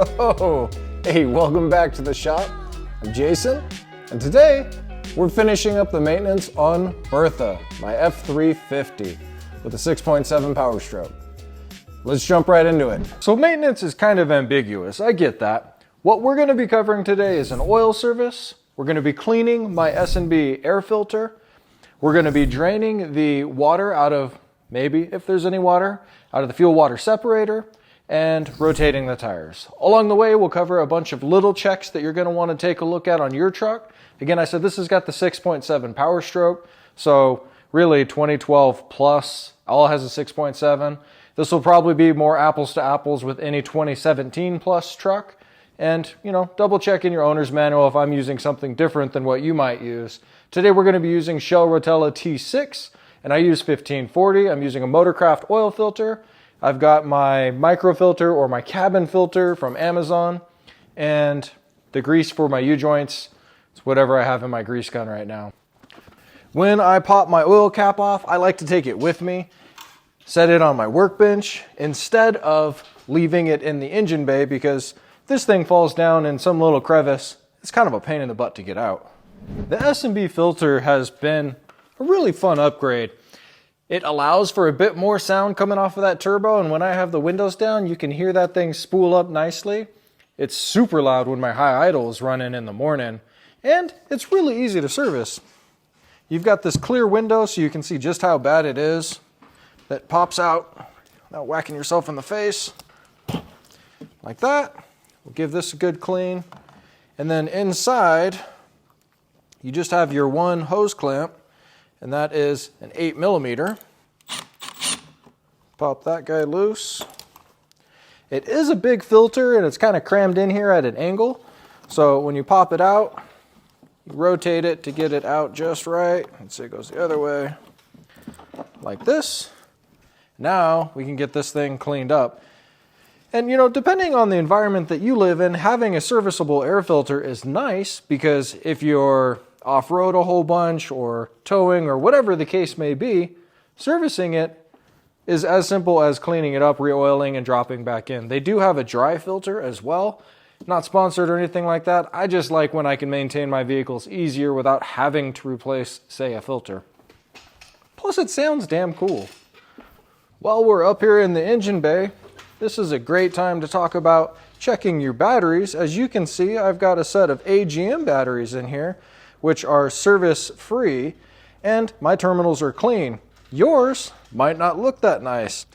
Oh, hey, welcome back to the shop. I'm Jason, and today we're finishing up the maintenance on Bertha, my F350 with a 6.7 Powerstroke. Let's jump right into it. So maintenance is kind of ambiguous, I get that. What we're going to be covering today is an oil service. We're going to be cleaning my S&B air filter. We're going to be draining the water out of, maybe if there's any water, out of the fuel water separator, and rotating the tires. Along the way, we'll cover a bunch of little checks that you're going to want to take a look at on your truck. Again, I said this has got the 6.7 Powerstroke, so really 2012 plus, all has a 6.7. This will probably be more apples to apples with any 2017 plus truck. And, double check in your owner's manual if I'm using something different than what you might use. Today we're going to be using Shell Rotella T6, and I use 1540. I'm using a Motorcraft oil filter. I've got my microfilter or my cabin filter from Amazon, and the grease for my U-joints. It's whatever I have in my grease gun right now. When I pop my oil cap off, I like to take it with me, set it on my workbench, instead of leaving it in the engine bay, because this thing falls down in some little crevice. It's kind of a pain in the butt to get out. The S&B filter has been a really fun upgrade. It allows for a bit more sound coming off of that turbo, and when I have the windows down, you can hear that thing spool up nicely. It's super loud when my high idle is running in the morning, and it's really easy to service. You've got this clear window so you can see just how bad it is. That pops out without whacking yourself in the face. Like that. We'll give this a good clean. And then inside, you just have your one hose clamp, and that is an 8mm. Pop that guy loose. It is a big filter, and it's kind of crammed in here at an angle. So when you pop it out, you rotate it to get it out just right. Let's say it goes the other way, like this. Now we can get this thing cleaned up. And depending on the environment that you live in, having a serviceable air filter is nice, because if you're off-road a whole bunch or towing or whatever the case may be, servicing it is as simple as cleaning it up, re-oiling, and dropping back in. They do have a dry filter as well. Not sponsored or anything like that. I just like when I can maintain my vehicles easier without having to replace, say, a filter. Plus, it sounds damn cool. While we're up here in the engine bay, this is a great time to talk about checking your batteries. As you can see, I've got a set of AGM batteries in here, which are service-free, and my terminals are clean. Yours might not look that nice.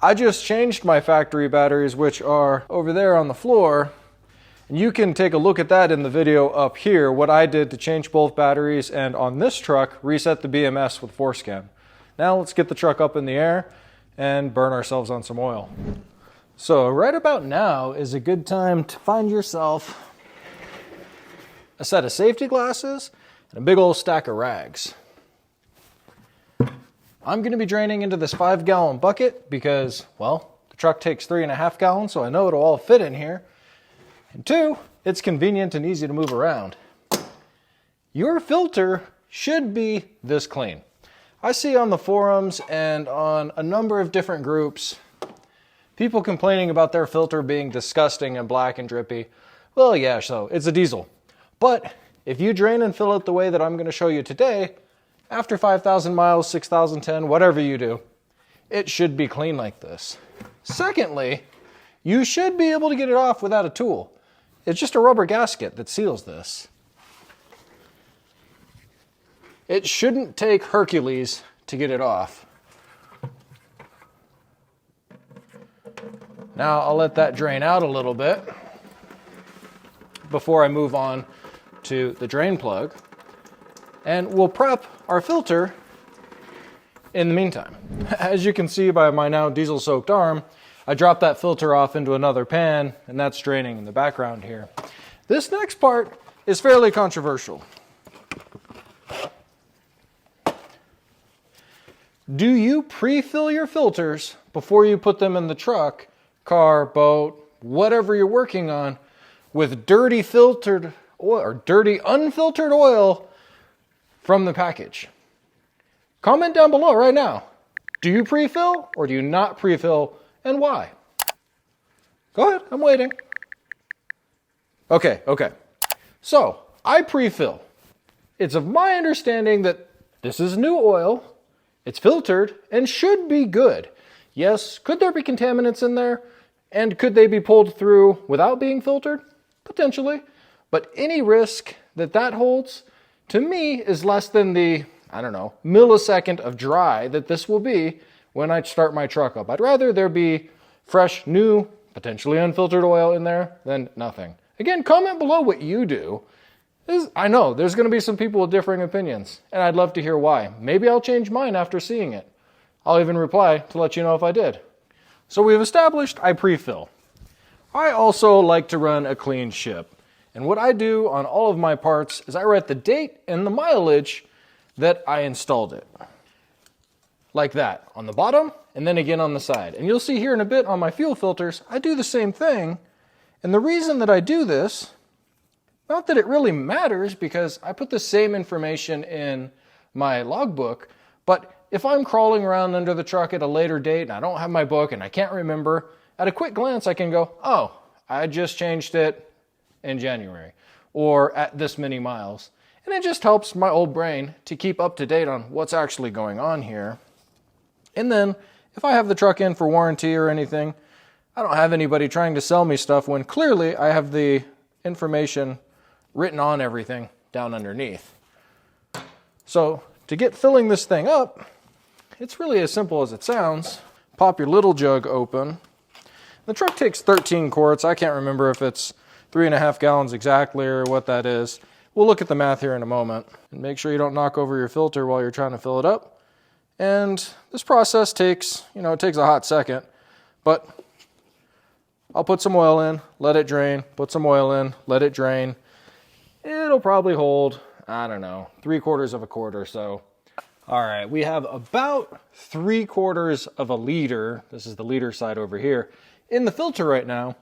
I just changed my factory batteries, which are over there on the floor, and you can take a look at that in the video up here, what I did to change both batteries, and on this truck, reset the BMS with forescan. Now let's get the truck up in the air and burn ourselves on some oil. So right about now is a good time to find yourself a set of safety glasses and a big old stack of rags. I'm going to be draining into this 5-gallon bucket because, well, the truck takes 3.5 gallons, so I know it'll all fit in here. And 2, it's convenient and easy to move around. Your filter should be this clean. I see on the forums and on a number of different groups people complaining about their filter being disgusting and black and drippy. Well, yeah, so it's a diesel. But if you drain and fill it the way that I'm going to show you today, after 5,000 miles, 6,010, whatever you do, it should be clean like this. Secondly, you should be able to get it off without a tool. It's just a rubber gasket that seals this. It shouldn't take Hercules to get it off. Now I'll let that drain out a little bit before I move on to the drain plug, and we'll prep our filter in the meantime. As you can see by my now diesel soaked arm, I dropped that filter off into another pan, and that's draining in the background here. This next part is fairly controversial. Do you pre-fill your filters before you put them in the truck, car, boat, whatever you're working on, with dirty filtered oil or dirty unfiltered oil from the package? Comment down below right now. Do you pre-fill or do you not pre-fill, and why? Go ahead, I'm waiting. Okay. So, I pre-fill. It's of my understanding that this is new oil, it's filtered, and should be good. Yes, could there be contaminants in there? And could they be pulled through without being filtered? Potentially. But any risk that holds, to me, is less than the, I don't know, millisecond of dry that this will be when I start my truck up. I'd rather there be fresh, new, potentially unfiltered oil in there than nothing. Again, comment below what you do. I know there's going to be some people with differing opinions, and I'd love to hear why. Maybe I'll change mine after seeing it. I'll even reply to let you know if I did. So we've established I pre-fill. I also like to run a clean ship. And what I do on all of my parts is I write the date and the mileage that I installed it. Like that, on the bottom, and then again on the side. And you'll see here in a bit on my fuel filters, I do the same thing. And the reason that I do this, not that it really matters because I put the same information in my logbook, but if I'm crawling around under the truck at a later date and I don't have my book and I can't remember, at a quick glance I can go, oh, I just changed it in January or at this many miles. And it just helps my old brain to keep up to date on what's actually going on here. And then if I have the truck in for warranty or anything, I don't have anybody trying to sell me stuff when clearly I have the information written on everything down underneath. So to get filling this thing up, it's really as simple as it sounds. Pop your little jug open. The truck takes 13 quarts. I can't remember if it's 3.5 gallons exactly or what that is. We'll look at the math here in a moment. And make sure you don't knock over your filter while you're trying to fill it up. And this process takes, it takes a hot second, but I'll put some oil in, let it drain, put some oil in, let it drain. It'll probably hold, I don't know, 3/4 of a quart or so. All right, we have about 3/4 of a liter, this is the liter side over here, in the filter right now.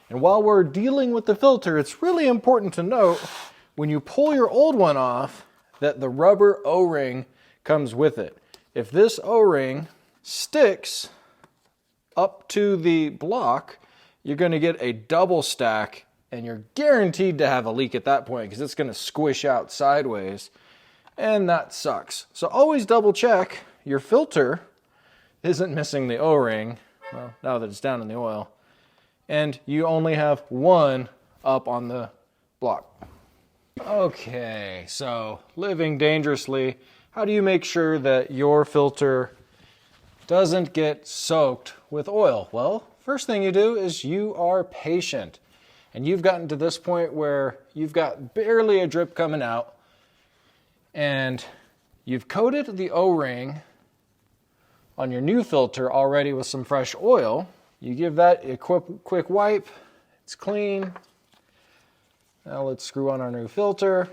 And while we're dealing with the filter, it's really important to note when you pull your old one off that the rubber O-ring comes with it. If this O-ring sticks up to the block, you're going to get a double stack and you're guaranteed to have a leak at that point because it's going to squish out sideways, and that sucks. So always double check your filter isn't missing the O-ring, well, now that it's down in the oil, and you only have one up on the block. Okay, so living dangerously, how do you make sure that your filter doesn't get soaked with oil? Well, first thing you do is you are patient. And you've gotten to this point where you've got barely a drip coming out and you've coated the O-ring on your new filter already with some fresh oil. You give that a quick wipe. It's clean. Now let's screw on our new filter.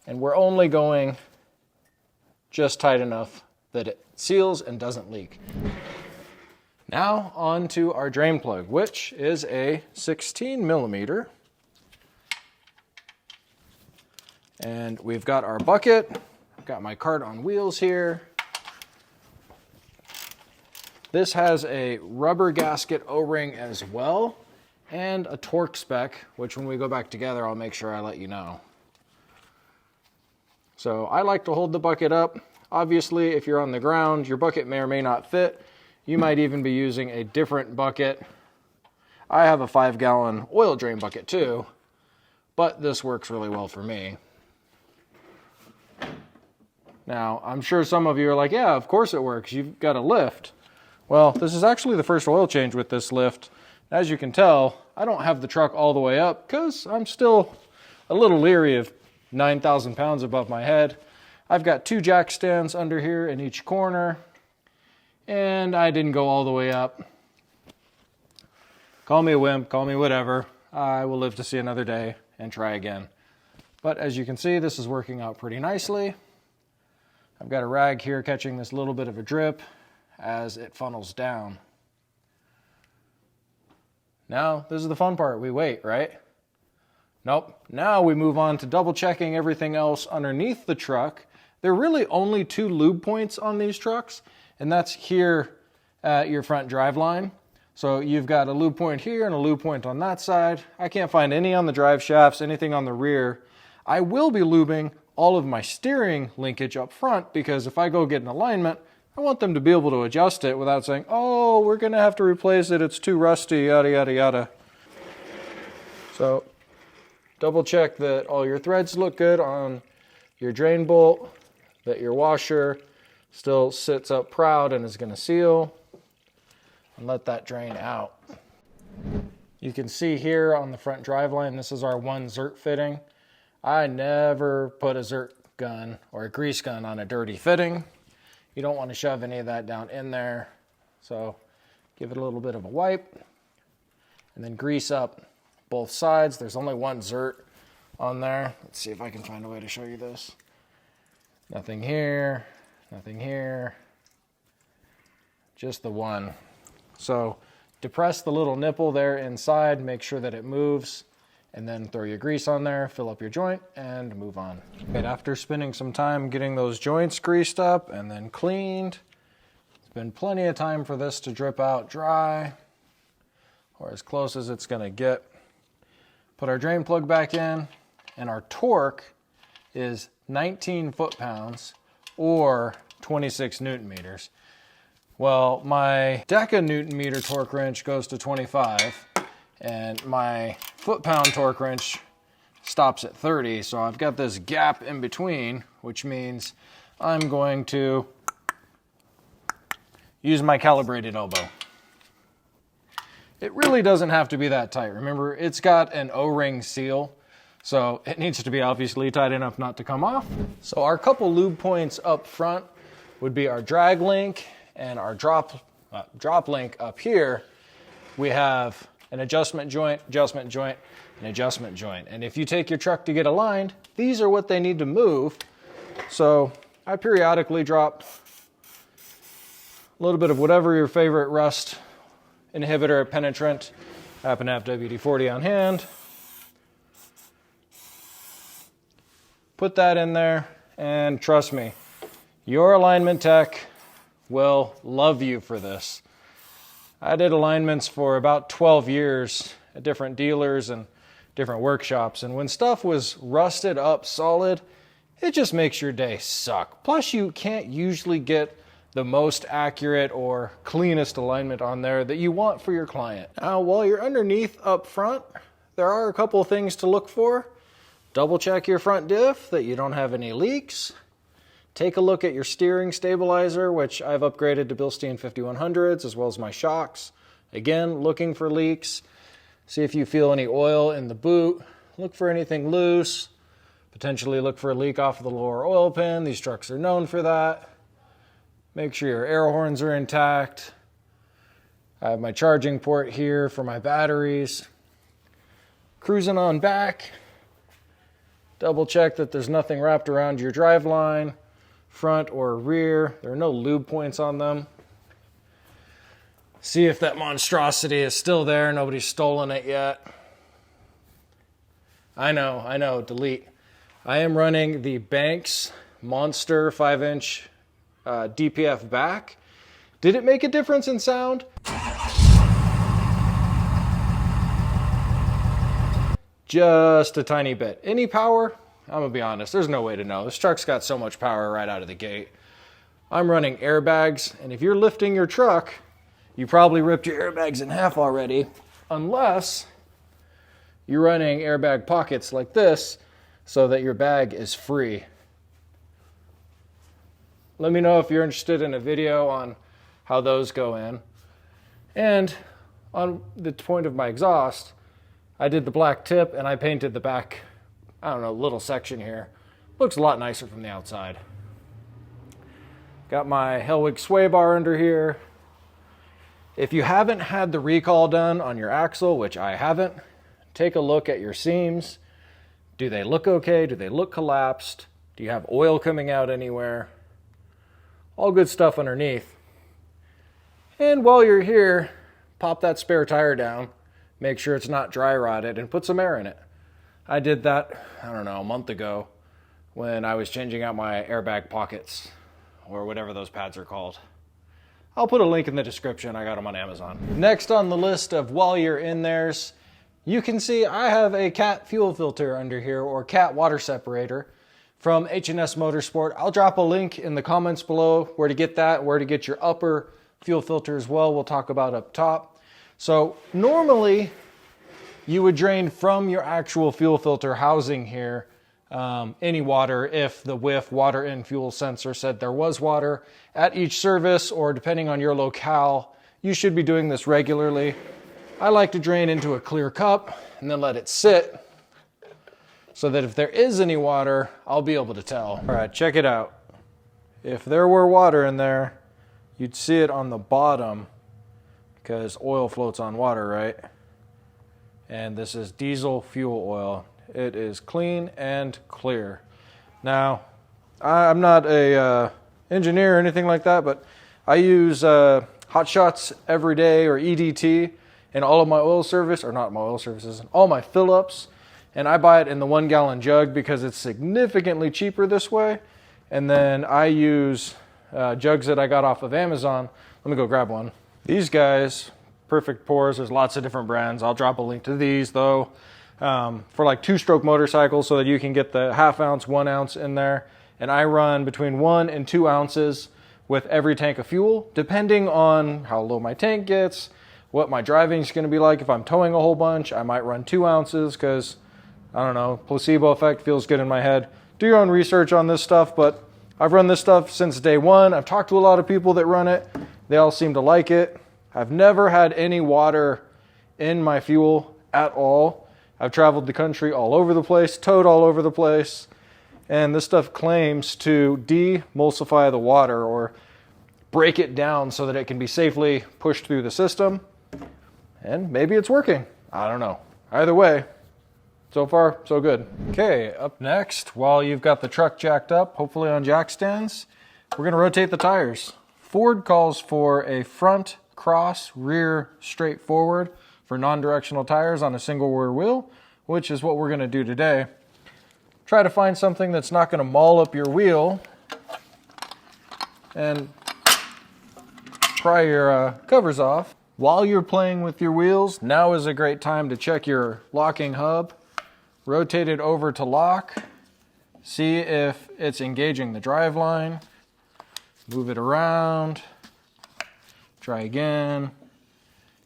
And we're only going just tight enough that it seals and doesn't leak. Now on to our drain plug, which is a 16 millimeter. And we've got our bucket. I've got my cart on wheels here. This has a rubber gasket O-ring as well, and a torque spec, which when we go back together, I'll make sure I let you know. So I like to hold the bucket up. Obviously, if you're on the ground, your bucket may or may not fit. You might even be using a different bucket. I have a 5-gallon oil drain bucket too, but this works really well for me. Now, I'm sure some of you are like, yeah, of course it works. You've got a lift. Well, this is actually the first oil change with this lift. As you can tell, I don't have the truck all the way up because I'm still a little leery of 9,000 pounds above my head. I've got 2 jack stands under here in each corner, and I didn't go all the way up. Call me a wimp, call me whatever. I will live to see another day and try again. But as you can see, this is working out pretty nicely. I've got a rag here catching this little bit of a drip as it funnels down. Now, this is the fun part. We wait, right? Nope. Now we move on to double checking everything else underneath the truck. There are really only 2 lube points on these trucks, and that's here at your front drive line. So you've got a lube point here and a lube point on that side. I can't find any on the drive shafts, anything on the rear. I will be lubing all of my steering linkage up front because if I go get an alignment, I want them to be able to adjust it without saying, oh, we're gonna have to replace it, it's too rusty, yada, yada, yada. So double check that all your threads look good on your drain bolt, that your washer still sits up proud and is gonna seal, and let that drain out. You can see here on the front drive line, this is our one zert fitting. I never put a zert gun or a grease gun on a dirty fitting. You don't want to shove any of that down in there. So give it a little bit of a wipe and then grease up both sides. There's only one zert on there. Let's see if I can find a way to show you this. Nothing here, nothing here, just the one. So depress the little nipple there inside, make sure that it moves, and then throw your grease on there, fill up your joint, and move on. Right after spending some time getting those joints greased up and then cleaned, it's been plenty of time for this to drip out dry, or as close as it's gonna get. Put our drain plug back in, and our torque is 19 foot-pounds or 26 Newton meters. Well, my Deca Newton meter torque wrench goes to 25, and my foot-pound torque wrench stops at 30, so I've got this gap in between, which means I'm going to use my calibrated elbow. It really doesn't have to be that tight. Remember, it's got an O-ring seal, so it needs to be obviously tight enough not to come off. So our couple lube points up front would be our drag link and our drop link up here. We have an adjustment joint, an adjustment joint. And if you take your truck to get aligned, these are what they need to move. So I periodically drop a little bit of whatever your favorite rust inhibitor or penetrant. I happen to have WD-40 on hand. Put that in there, and trust me, your alignment tech will love you for this. I did alignments for about 12 years at different dealers and different workshops, and when stuff was rusted up solid, it just makes your day suck. Plus, you can't usually get the most accurate or cleanest alignment on there that you want for your client. Now, while you're underneath up front, there are a couple of things to look for. Double check your front diff that you don't have any leaks. Take a look at your steering stabilizer, which I've upgraded to Bilstein 5100s, as well as my shocks. Again, looking for leaks. See if you feel any oil in the boot. Look for anything loose. Potentially look for a leak off of the lower oil pan. These trucks are known for that. Make sure your air horns are intact. I have my charging port here for my batteries. Cruising on back. Double check that there's nothing wrapped around your drive line, front or rear. There are no lube points on them. See if that monstrosity is still there. Nobody's stolen it yet. I know, delete. I am running the Banks Monster 5-inch DPF back. Did it make a difference in sound? Just a tiny bit. Any power? I'm gonna be honest, there's no way to know. This truck's got so much power right out of the gate. I'm running airbags, and if you're lifting your truck, you probably ripped your airbags in half already, unless you're running airbag pockets like this so that your bag is free. Let me know if you're interested in a video on how those go in. And on the point of my exhaust, I did the black tip and I painted the back, I don't know, little section here. Looks a lot nicer from the outside. Got my Hellwig sway bar under here. If you haven't had the recall done on your axle, which I haven't, take a look at your seams. Do they look okay? Do they look collapsed? Do you have oil coming out anywhere? All good stuff underneath. And while you're here, pop that spare tire down. Make sure it's not dry rotted and put some air in it. I did that, I don't know, a month ago when I was changing out my airbag pockets or whatever those pads are called. I'll put a link in the description. I got them on Amazon. Next on the list of while you're in there's, you can see I have a CAT fuel filter under here, or CAT water separator from H&S Motorsport. I'll drop a link in the comments below where to get that, where to get your upper fuel filter as well. We'll talk about up top. So normally you would drain from your actual fuel filter housing here any water if the WIF water in fuel sensor said there was water. At each service, or depending on your locale, you should be doing this regularly. I like to drain into a clear cup and then let it sit so that if there is any water, I'll be able to tell. All right, check it out. If there were water in there, you'd see it on the bottom because oil floats on water, right? And this is diesel fuel oil. It is clean and clear. Now, I'm not a engineer or anything like that, but I use Hot Shots every day, or EDT, in all of my oil service, or not my oil services, all my fill-ups. And I buy it in the 1 gallon jug because it's significantly cheaper this way. And then I use jugs that I got off of Amazon. Let me go grab one. These guys, Perfect Pours, there's lots of different brands. I'll drop a link to these though, for like 2-stroke motorcycles so that you can get the 1/2 ounce, 1 ounce in there. And I run between 1 and 2 ounces with every tank of fuel, depending on how low my tank gets, what my driving is going to be like. If I'm towing a whole bunch, I might run 2 ounces because, I don't know, placebo effect feels good in my head. Do your own research on this stuff, but I've run this stuff since day one. I've talked to a lot of people that run it. They all seem to like it. I've never had any water in my fuel at all. I've traveled the country all over the place, towed all over the place, and this stuff claims to demulsify the water or break it down so that it can be safely pushed through the system. And maybe it's working. I don't know. Either way, so far, so good. Okay, up next, while you've got the truck jacked up, hopefully on jack stands, we're going to rotate the tires. Ford calls for a front cross, rear straight forward for non-directional tires on a single rear wheel, which is what we're going to do today. Try to find something that's not going to maul up your wheel and pry your covers off. While you're playing with your wheels, now is a great time to check your locking hub. Rotate it over to lock. See if it's engaging the drive line. Move it around. Try again.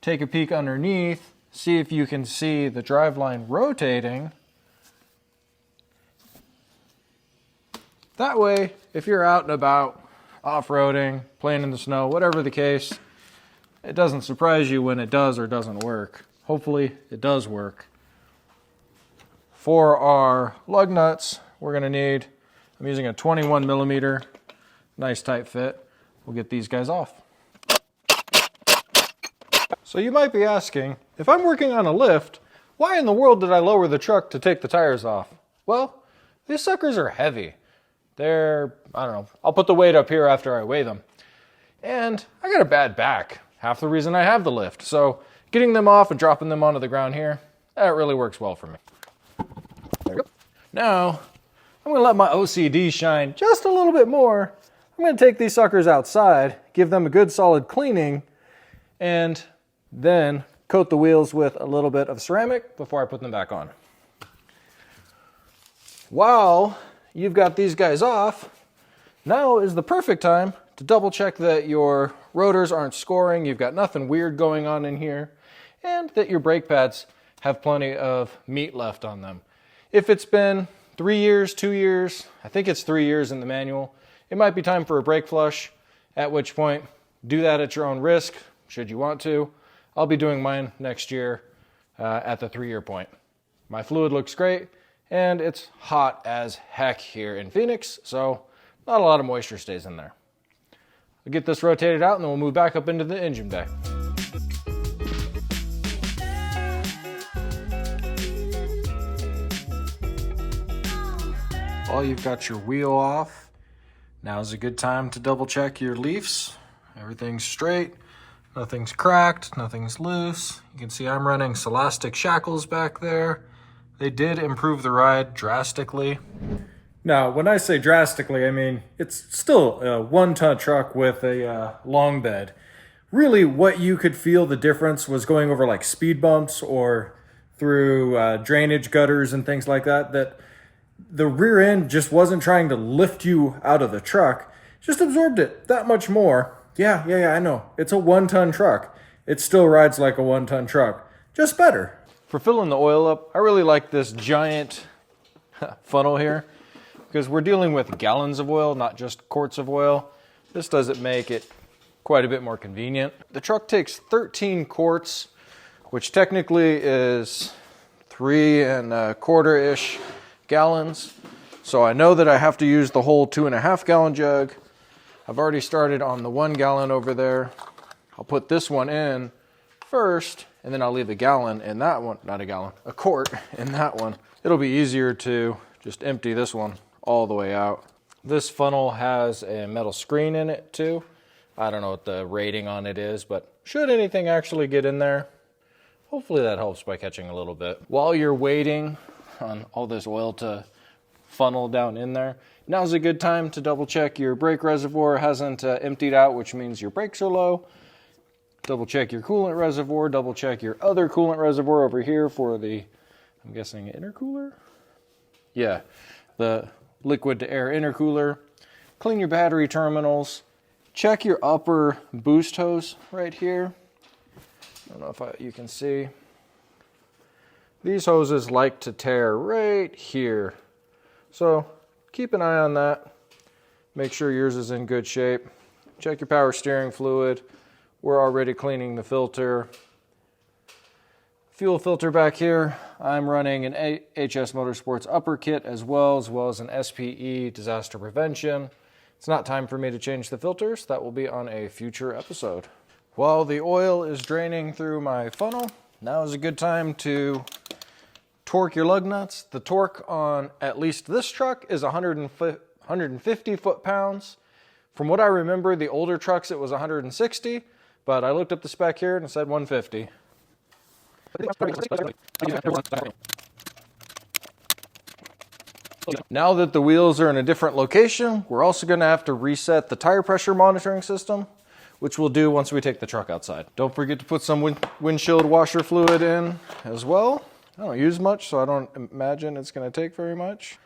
Take a peek underneath. See if you can see the drive line rotating. That way, if you're out and about, off-roading, playing in the snow, whatever the case, it doesn't surprise you when it does or doesn't work. Hopefully, it does work. For our lug nuts, we're going to need, I'm using a 21 millimeter, nice tight fit. We'll get these guys off. So you might be asking, if I'm working on a lift, why in the world did I lower the truck to take the tires off? Well, these suckers are heavy. They're, I don't know, I'll put the weight up here after I weigh them. And I got a bad back, half the reason I have the lift. So getting them off and dropping them onto the ground here, that really works well for me. There we go. Now, I'm gonna let my OCD shine just a little bit more. I'm gonna take these suckers outside, give them a good solid cleaning, and then coat the wheels with a little bit of ceramic before I put them back on. While you've got these guys off, now is the perfect time to double check that your rotors aren't scoring, you've got nothing weird going on in here, and that your brake pads have plenty of meat left on them. If it's been 3 years, 2 years, I think it's 3 years in the manual, it might be time for a brake flush, at which point do that at your own risk, should you want to. I'll be doing mine next year at the 3-year point. My fluid looks great, and it's hot as heck here in Phoenix, so not a lot of moisture stays in there. I'll get this rotated out, and then we'll move back up into the engine bay. While you've got your wheel off, now's a good time to double check your leafs. Everything's straight. Nothing's cracked, nothing's loose. You can see I'm running Celastic shackles back there. They did improve the ride drastically. Now, when I say drastically, I mean it's still a 1-ton truck with a long bed. Really, what you could feel the difference was going over like speed bumps or through drainage gutters and things like that, that the rear end just wasn't trying to lift you out of the truck, just absorbed it that much more. Yeah, I know. It's a 1-ton truck. It still rides like a 1-ton truck, just better. For filling the oil up, I really like this giant funnel here because we're dealing with gallons of oil, not just quarts of oil. This doesn't make it quite a bit more convenient. The truck takes 13 quarts, which technically is 3 1/4-ish gallons. So I know that I have to use the whole 2.5 gallon jug. I've already started on the 1 gallon over there. I'll put this one in first, and then I'll leave a gallon in that one, not a gallon, a quart in that one. It'll be easier to just empty this one all the way out. This funnel has a metal screen in it too. I don't know what the rating on it is, but should anything actually get in there, hopefully that helps by catching a little bit. While you're waiting on all this oil to funnel down in there, now's a good time to double check your brake reservoir hasn't emptied out, which means your brakes are low. Double check your coolant reservoir, double check your other coolant reservoir over here for the, I'm guessing, intercooler? Yeah, the liquid to air intercooler. Clean your battery terminals. Check your upper boost hose right here. I don't know if you can see. These hoses like to tear right here. So keep an eye on that. Make sure yours is in good shape. Check your power steering fluid. We're already cleaning the filter. Fuel filter back here. I'm running an HS Motorsports upper kit as well as an SPE disaster prevention. It's not time for me to change the filters. That will be on a future episode. While the oil is draining through my funnel, now is a good time to torque your lug nuts. The torque on at least this truck is 150 foot-pounds. From what I remember, the older trucks it was 160, but I looked up the spec here and it said 150. Now that the wheels are in a different location, we're also going to have to reset the tire pressure monitoring system, which we'll do once we take the truck outside. Don't forget to put some windshield washer fluid in as well. I don't use much, so I don't imagine it's going to take very much.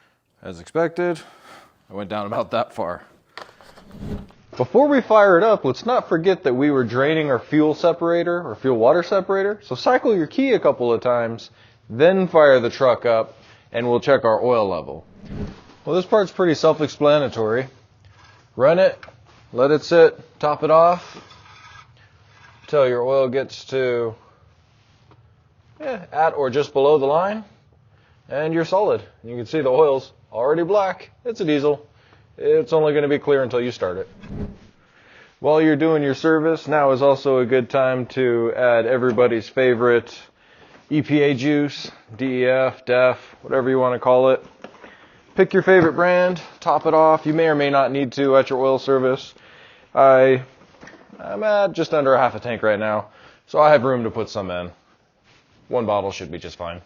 As expected, I went down about that far. Before we fire it up, let's not forget that we were draining our fuel separator or fuel water separator. So cycle your key a couple of times, then fire the truck up, and we'll check our oil level. Well, this part's pretty self-explanatory. Run it, let it sit, top it off, till your oil gets to at or just below the line, and you're solid. You can see the oil's already black. It's a diesel. It's only going to be clear until you start it. While you're doing your service, now is also a good time to add everybody's favorite EPA juice, DEF, DEF, whatever you want to call it. Pick your favorite brand, top it off. You may or may not need to at your oil service. I'm at just under a half a tank right now, so I have room to put some in. 1 bottle should be just fine.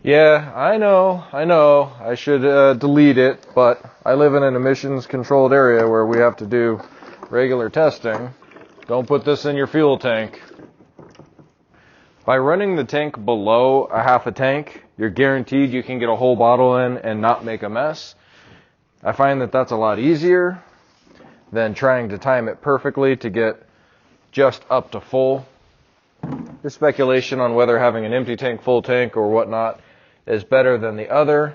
Yeah, I know, I should delete it, but I live in an emissions controlled area where we have to do regular testing. Don't put this in your fuel tank. By running the tank below a half a tank, you're guaranteed you can get a whole bottle in and not make a mess. I find that that's a lot easier than trying to time it perfectly to get just up to full. There's speculation on whether having an empty tank, full tank, or whatnot is better than the other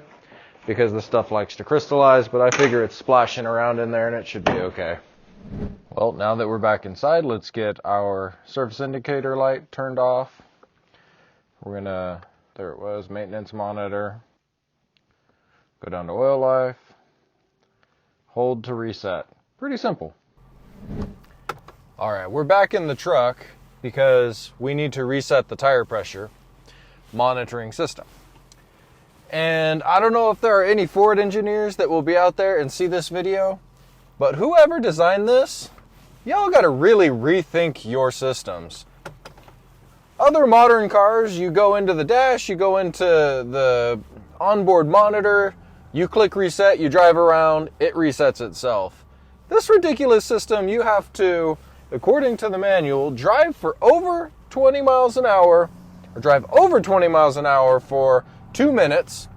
because the stuff likes to crystallize, but I figure it's splashing around in there and it should be okay. Well, now that we're back inside, let's get our surface indicator light turned off. We're gonna, there it was, maintenance monitor. Go down to oil life. Hold to reset. Pretty simple. All right, we're back in the truck because we need to reset the tire pressure monitoring system. And I don't know if there are any Ford engineers that will be out there and see this video, but whoever designed this, y'all gotta really rethink your systems. Other modern cars, you go into the dash, you go into the onboard monitor, You click reset, you drive around, it resets itself. This ridiculous system, you have to, according to the manual, drive for over 20 miles an hour, or drive over 20 miles an hour for 2 minutes.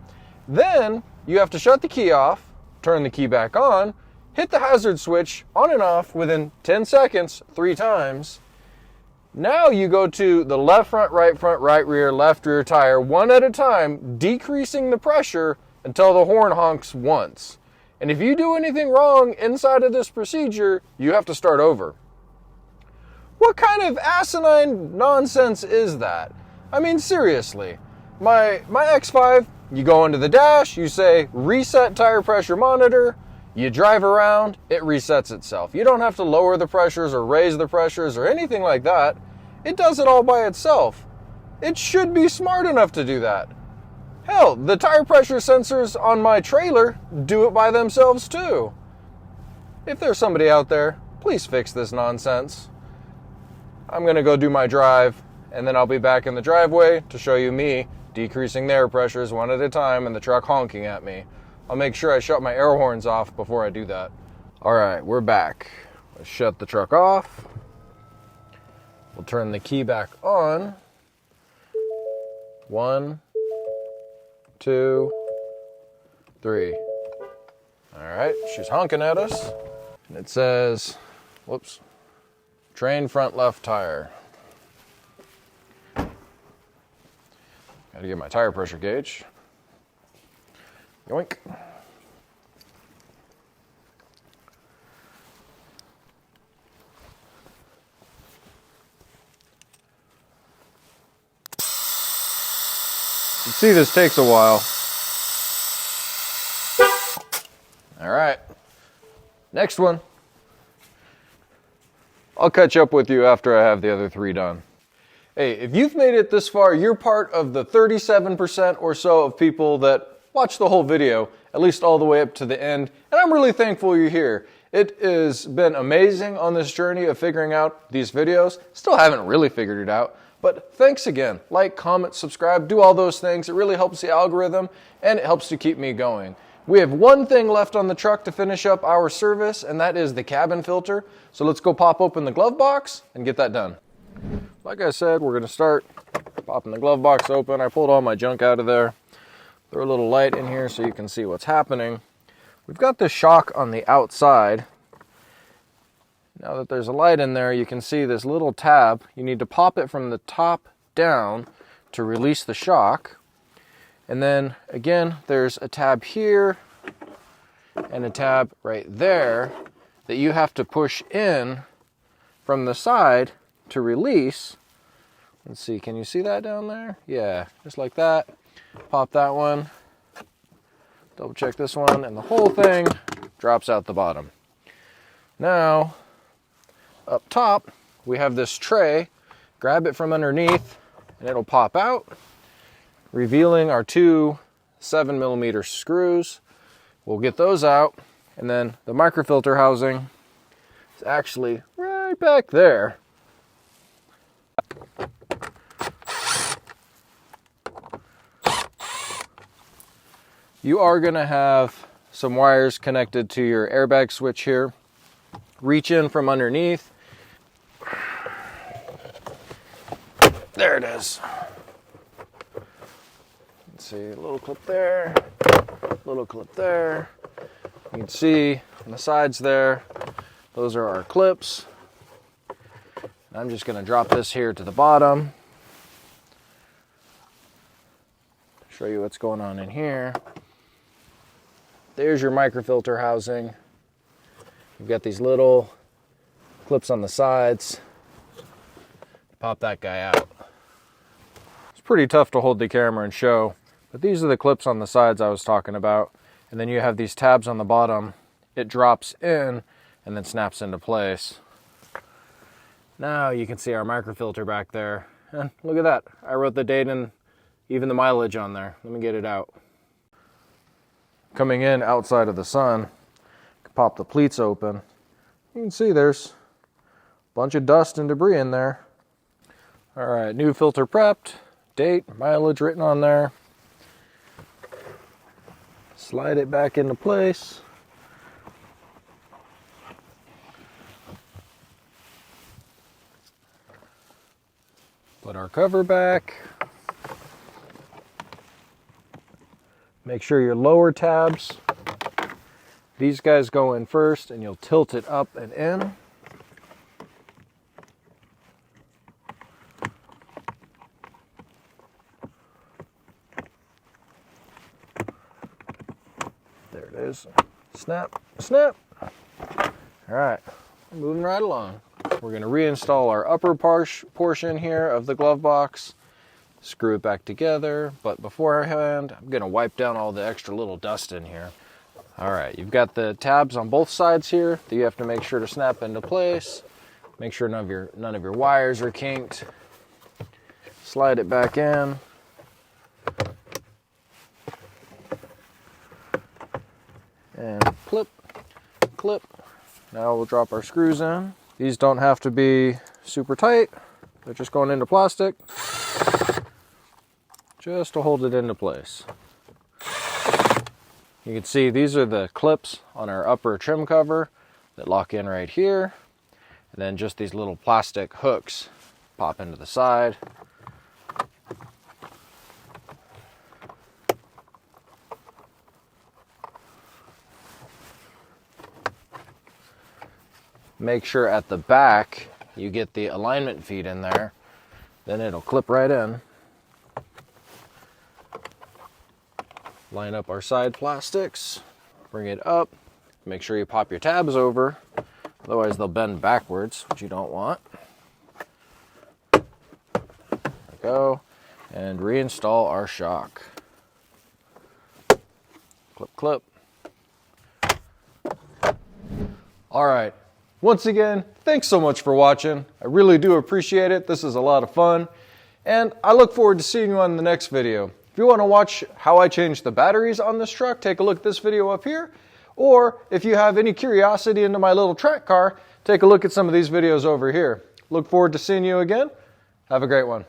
Then you have to shut the key off, turn the key back on, hit the hazard switch on and off within 10 seconds 3 times. Now you go to the left front, right rear, left rear tire, one at a time, decreasing the pressure until the horn honks once. And if you do anything wrong inside of this procedure, you have to start over. What kind of asinine nonsense is that? I mean, seriously. My X5, you go into the dash, you say reset tire pressure monitor, you drive around, it resets itself. You don't have to lower the pressures or raise the pressures or anything like that. It does it all by itself. It should be smart enough to do that. Hell, the tire pressure sensors on my trailer do it by themselves too. If there's somebody out there, please fix this nonsense. I'm gonna go do my drive, and then I'll be back in the driveway to show you me decreasing the air pressures one at a time and the truck honking at me. I'll make sure I shut my air horns off before I do that. All right, we're back. Let's shut the truck off. We'll turn the key back on. 1, 2, 3. All right, she's honking at us. And it says, whoops, train front left tire. Gotta get my tire pressure gauge. Yoink. You see, this takes a while. All right, next one. I'll catch up with you after I have the other 3 done. Hey, if you've made it this far, you're part of the 37% or so of people that watch the whole video, at least all the way up to the end, and I'm really thankful you're here. It has been amazing on this journey of figuring out these videos. Still haven't really figured it out, but thanks again. Like, comment, subscribe, do all those things. It really helps the algorithm, and it helps to keep me going. We have one thing left on the truck to finish up our service, and that is the cabin filter. So let's go pop open the glove box and get that done. Like I said, we're gonna start popping the glove box open. I pulled all my junk out of there. Throw a little light in here so you can see what's happening. We've got the shock on the outside. Now that there's a light in there, you can see this little tab. You need to pop it from the top down to release the shock. And then again, there's a tab here and a tab right there that you have to push in from the side to release. Let's see, can you see that down there? Yeah, just like that. Pop that one, double check this one, and the whole thing drops out the bottom. Now, up top, we have this tray. Grab it from underneath and it'll pop out, revealing our 2 7mm screws. We'll get those out, and then the microfilter housing is actually right back there. You are going to have some wires connected to your airbag switch here. Reach in from underneath. There it is. Let's see, a little clip there, a little clip there. You can see on the sides there, those are our clips. I'm just going to drop this here to the bottom. Show you what's going on in here. There's your microfilter housing. You've got these little clips on the sides. Pop that guy out. It's pretty tough to hold the camera and show, but these are the clips on the sides I was talking about. And then you have these tabs on the bottom. It drops in and then snaps into place. Now you can see our microfilter back there. And look at that. I wrote the date and even the mileage on there. Let me get it out. Coming in outside of the sun, pop the pleats open. You can see there's a bunch of dust and debris in there. All right, new filter prepped, date, mileage written on there. Slide it back into place. Put our cover back. Make sure your lower tabs, these guys go in first, and you'll tilt it up and in. There it is. Snap, snap. All right, moving right along. We're going to reinstall our upper portion here of the glove box. Screw it back together, but beforehand, I'm going to wipe down all the extra little dust in here. All right, you've got the tabs on both sides here that you have to make sure to snap into place. Make sure none of your wires are kinked. Slide it back in. And clip, clip. Now we'll drop our screws in. These don't have to be super tight. They're just going into plastic, just to hold it into place. You can see these are the clips on our upper trim cover that lock in right here. And then just these little plastic hooks pop into the side. Make sure at the back you get the alignment feet in there, then it'll clip right in. Line up our side plastics, bring it up, make sure you pop your tabs over, otherwise they'll bend backwards, which you don't want. There we go, and reinstall our shock. Clip, clip. All right. Once again, thanks so much for watching. I really do appreciate it. This is a lot of fun. And I look forward to seeing you on the next video. If you want to watch how I change the batteries on this truck, take a look at this video up here. Or if you have any curiosity into my little track car, take a look at some of these videos over here. Look forward to seeing you again. Have a great one.